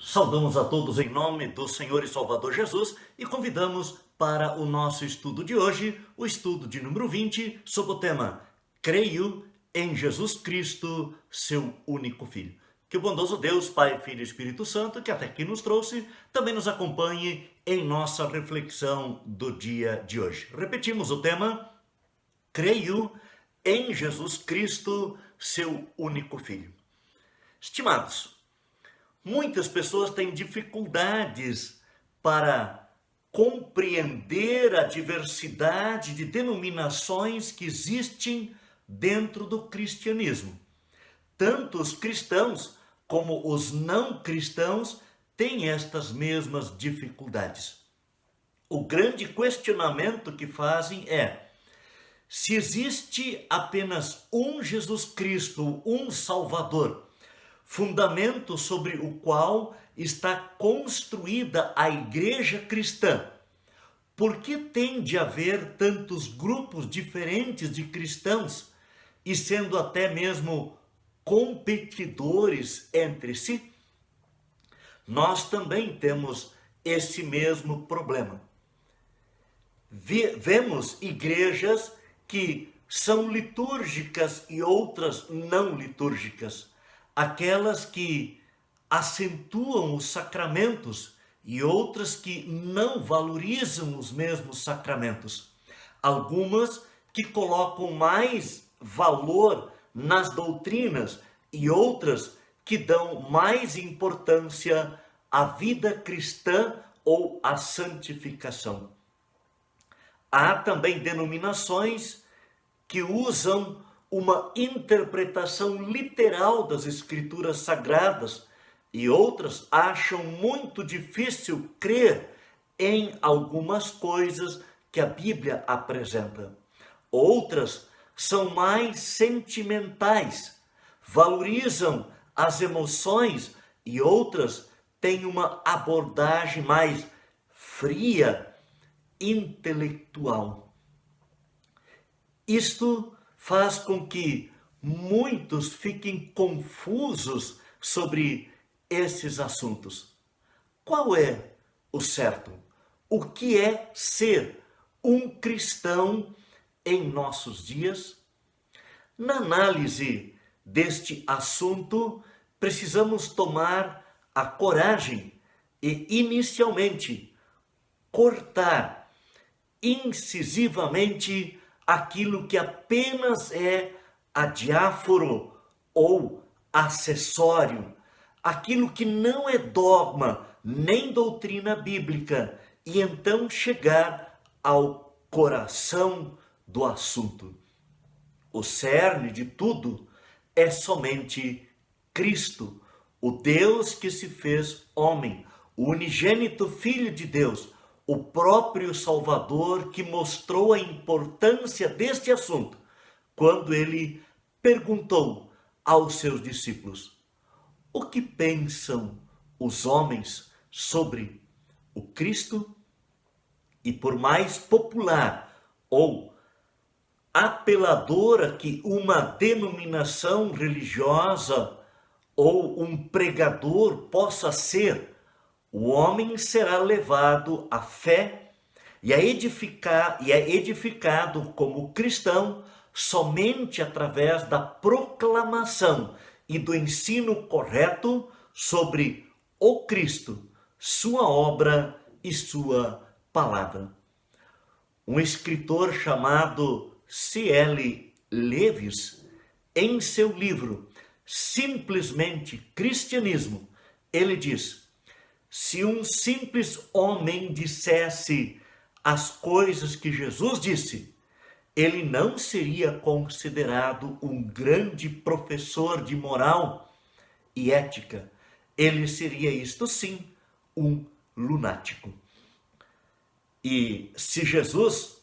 Saudamos a todos em nome do Senhor e Salvador Jesus e convidamos para o nosso estudo de hoje, o estudo de número 20, sob o tema Creio em Jesus Cristo, seu único Filho. Que o bondoso Deus, Pai, Filho e Espírito Santo, que até aqui nos trouxe, também nos acompanhe em nossa reflexão do dia de hoje. Repetimos o tema: Creio em Jesus Cristo, seu único Filho. Estimados, muitas pessoas têm dificuldades para compreender a diversidade de denominações que existem dentro do cristianismo. Tanto os cristãos como os não cristãos têm estas mesmas dificuldades. O grande questionamento que fazem é: se existe apenas um Jesus Cristo, um Salvador, fundamento sobre o qual está construída a igreja cristã, por que tem de haver tantos grupos diferentes de cristãos e sendo até mesmo competidores entre si? Nós também temos esse mesmo problema. Vemos igrejas que são litúrgicas e outras não litúrgicas. Aquelas que acentuam os sacramentos e outras que não valorizam os mesmos sacramentos. Algumas que colocam mais valor nas doutrinas e outras que dão mais importância à vida cristã ou à santificação. Há também denominações que usam uma interpretação literal das escrituras sagradas e outras acham muito difícil crer em algumas coisas que a Bíblia apresenta. Outras são mais sentimentais, valorizam as emoções e outras têm uma abordagem mais fria, intelectual. Isto faz com que muitos fiquem confusos sobre esses assuntos. Qual é o certo? O que é ser um cristão em nossos dias? Na análise deste assunto, precisamos tomar a coragem e, inicialmente, cortar incisivamente aquilo que apenas é adiáforo ou acessório, aquilo que não é dogma nem doutrina bíblica, e então chegar ao coração do assunto. O cerne de tudo é somente Cristo, o Deus que se fez homem, o unigênito Filho de Deus, o próprio Salvador, que mostrou a importância deste assunto quando ele perguntou aos seus discípulos: o que pensam os homens sobre o Cristo? E por mais popular ou apeladora que uma denominação religiosa ou um pregador possa ser, o homem será levado à fé e é edificado como cristão somente através da proclamação e do ensino correto sobre o Cristo, sua obra e sua palavra. Um escritor chamado C.L. Lewis, em seu livro Simplesmente Cristianismo, ele diz: se um simples homem dissesse as coisas que Jesus disse, ele não seria considerado um grande professor de moral e ética. Ele seria, isto sim, um lunático. E se Jesus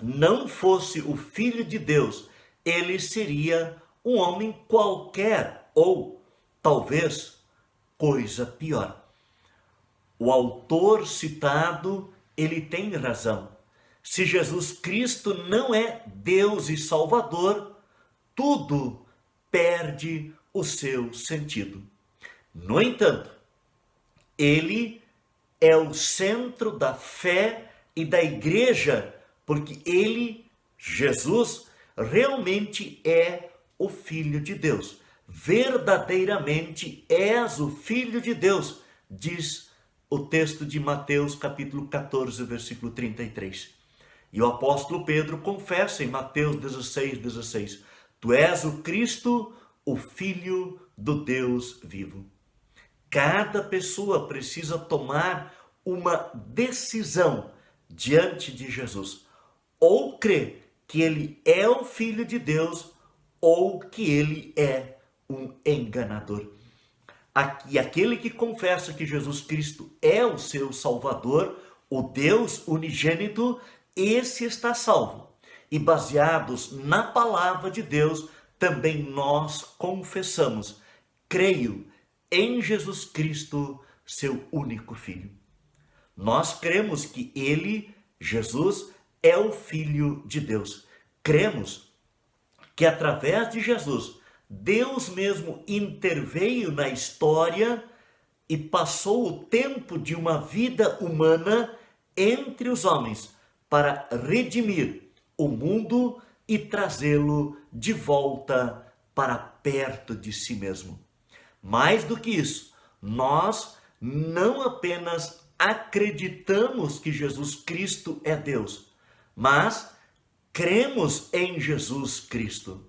não fosse o Filho de Deus, ele seria um homem qualquer ou, talvez, coisa pior. O autor citado, ele tem razão. Se Jesus Cristo não é Deus e Salvador, tudo perde o seu sentido. No entanto, Ele é o centro da fé e da igreja, porque ele, Jesus, realmente é o Filho de Deus. Verdadeiramente és o Filho de Deus, diz o texto de Mateus capítulo 14, versículo 33. E o apóstolo Pedro confessa em Mateus 16:16, tu és o Cristo, o Filho do Deus vivo. Cada pessoa precisa tomar uma decisão diante de Jesus. Ou crer que ele é o Filho de Deus, ou que ele é um enganador. E aquele que confessa que Jesus Cristo é o seu Salvador, o Deus unigênito, esse está salvo. E baseados na palavra de Deus, também nós confessamos: creio em Jesus Cristo, seu único Filho. Nós cremos que ele, Jesus, é o Filho de Deus. Cremos que através de Jesus, Deus mesmo interveio na história e passou o tempo de uma vida humana entre os homens para redimir o mundo e trazê-lo de volta para perto de si mesmo. Mais do que isso, nós não apenas acreditamos que Jesus Cristo é Deus, mas cremos em Jesus Cristo.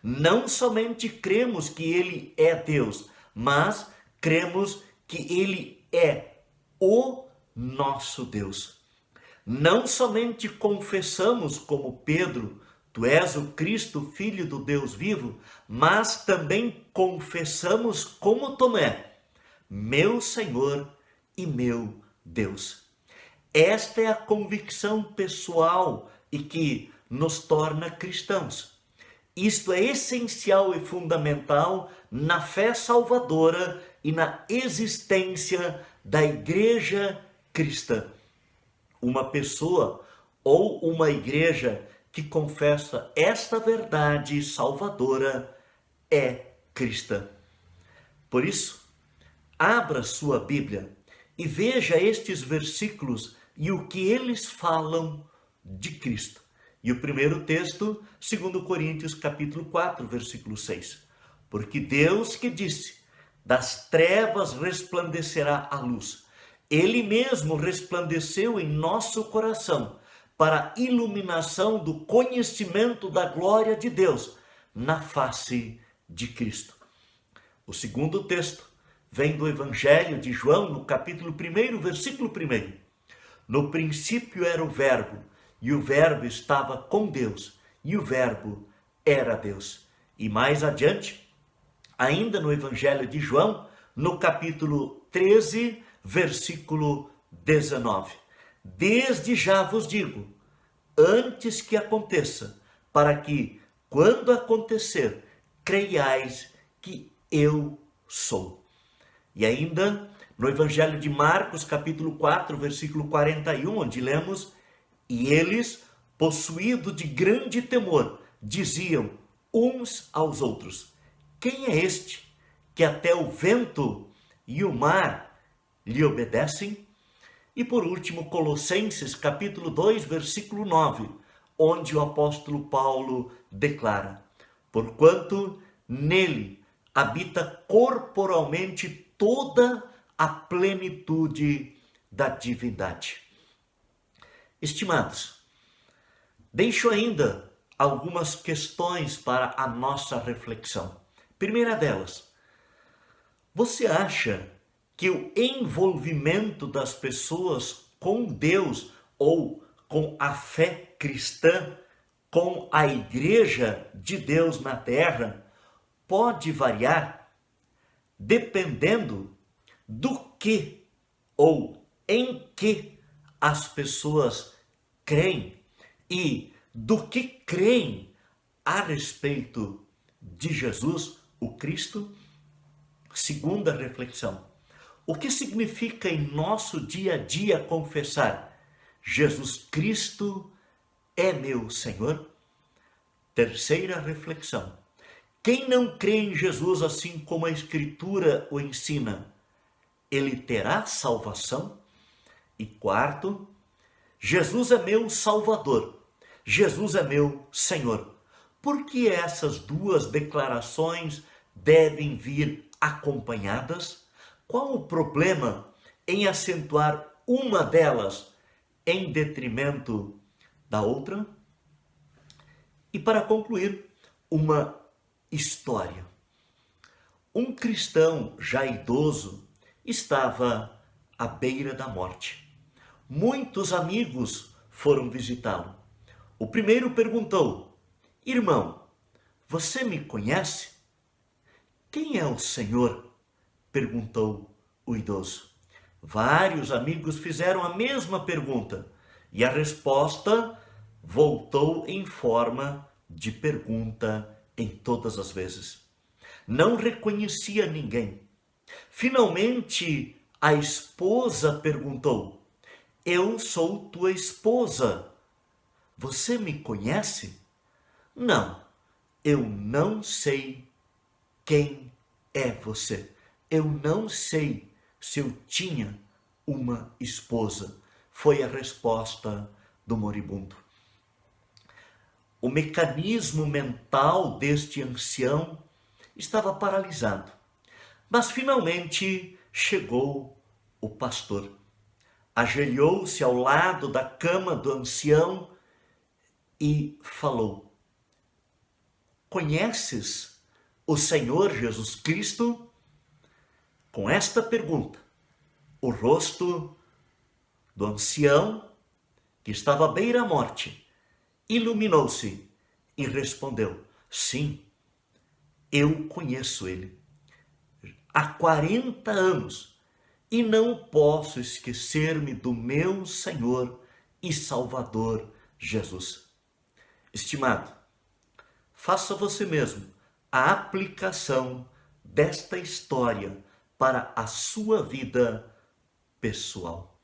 Não somente cremos que ele é Deus, mas cremos que ele é o nosso Deus. Não somente confessamos como Pedro, tu és o Cristo, Filho do Deus vivo, mas também confessamos como Tomé, meu Senhor e meu Deus. Esta é a convicção pessoal e que nos torna cristãos. Isto é essencial e fundamental na fé salvadora e na existência da igreja cristã. Uma pessoa ou uma igreja que confessa esta verdade salvadora é cristã. Por isso, abra sua Bíblia e veja estes versículos e o que eles falam de Cristo. E o primeiro texto, 2 Coríntios capítulo 4, versículo 6. Porque Deus que disse, das trevas resplandecerá a luz. Ele mesmo resplandeceu em nosso coração para a iluminação do conhecimento da glória de Deus na face de Cristo. O segundo texto vem do Evangelho de João, no capítulo 1, versículo 1. No princípio era o Verbo, e o Verbo estava com Deus, e o Verbo era Deus. E mais adiante, ainda no Evangelho de João, no capítulo 13, versículo 19. Desde já vos digo, antes que aconteça, para que, quando acontecer, creiais que eu sou. E ainda no Evangelho de Marcos, capítulo 4, versículo 41, onde lemos, e eles, possuídos de grande temor, diziam uns aos outros, quem é este que até o vento e o mar lhe obedecem? E por último, Colossenses, capítulo 2, versículo 9, onde o apóstolo Paulo declara, porquanto nele habita corporalmente toda a plenitude da divindade. Estimados, deixo ainda algumas questões para a nossa reflexão. Primeira delas, você acha que o envolvimento das pessoas com Deus ou com a fé cristã, com a igreja de Deus na terra, pode variar dependendo do que ou em que as pessoas creem e do que creem a respeito de Jesus, o Cristo? Segunda reflexão. O que significa em nosso dia a dia confessar Jesus Cristo é meu Senhor? Terceira reflexão. Quem não crê em Jesus assim como a Escritura o ensina, ele terá salvação? E quarto, Jesus é meu Salvador, Jesus é meu Senhor. Por que essas duas declarações devem vir acompanhadas? Qual o problema em acentuar uma delas em detrimento da outra? E para concluir, uma história. Um cristão já idoso estava à beira da morte. Muitos amigos foram visitá-lo. O primeiro perguntou: irmão, você me conhece? Quem é o Senhor? Perguntou o idoso. Vários amigos fizeram a mesma pergunta e a resposta voltou em forma de pergunta em todas as vezes. Não reconhecia ninguém. Finalmente, a esposa perguntou: eu sou tua esposa. Você me conhece? Não, eu não sei quem é você. Eu não sei se eu tinha uma esposa. Foi a resposta do moribundo. O mecanismo mental deste ancião estava paralisado. Mas finalmente chegou o pastor. Ajoelhou-se ao lado da cama do ancião e falou: conheces o Senhor Jesus Cristo? Com esta pergunta, o rosto do ancião, que estava à beira-morte, iluminou-se e respondeu: sim, eu conheço ele. Há 40 anos e não posso esquecer-me do meu Senhor e Salvador Jesus. Estimado, faça você mesmo a aplicação desta história para a sua vida pessoal.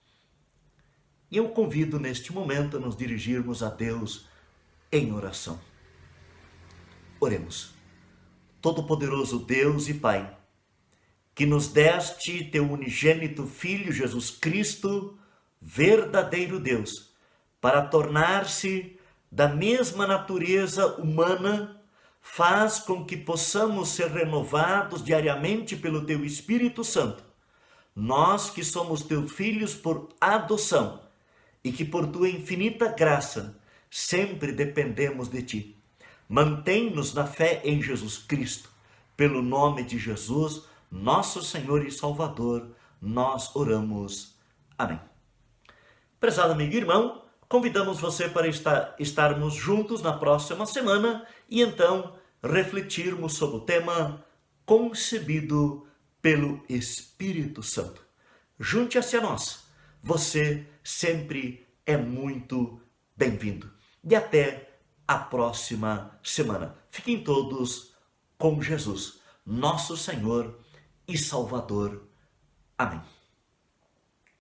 E eu convido neste momento a nos dirigirmos a Deus em oração. Oremos. Todo-Poderoso Deus e Pai, que nos deste teu unigênito Filho Jesus Cristo, verdadeiro Deus, para tornar-se da mesma natureza humana, faz com que possamos ser renovados diariamente pelo teu Espírito Santo. Nós que somos teus filhos por adoção e que por tua infinita graça sempre dependemos de ti. Mantém-nos na fé em Jesus Cristo. Pelo nome de Jesus, nosso Senhor e Salvador, nós oramos. Amém. Prezado amigo e irmão, convidamos você para estarmos juntos na próxima semana e então refletirmos sobre o tema concebido pelo Espírito Santo. Junte-se a nós. Você sempre é muito bem-vindo. E até a próxima semana. Fiquem todos com Jesus, nosso Senhor e Salvador. Amém.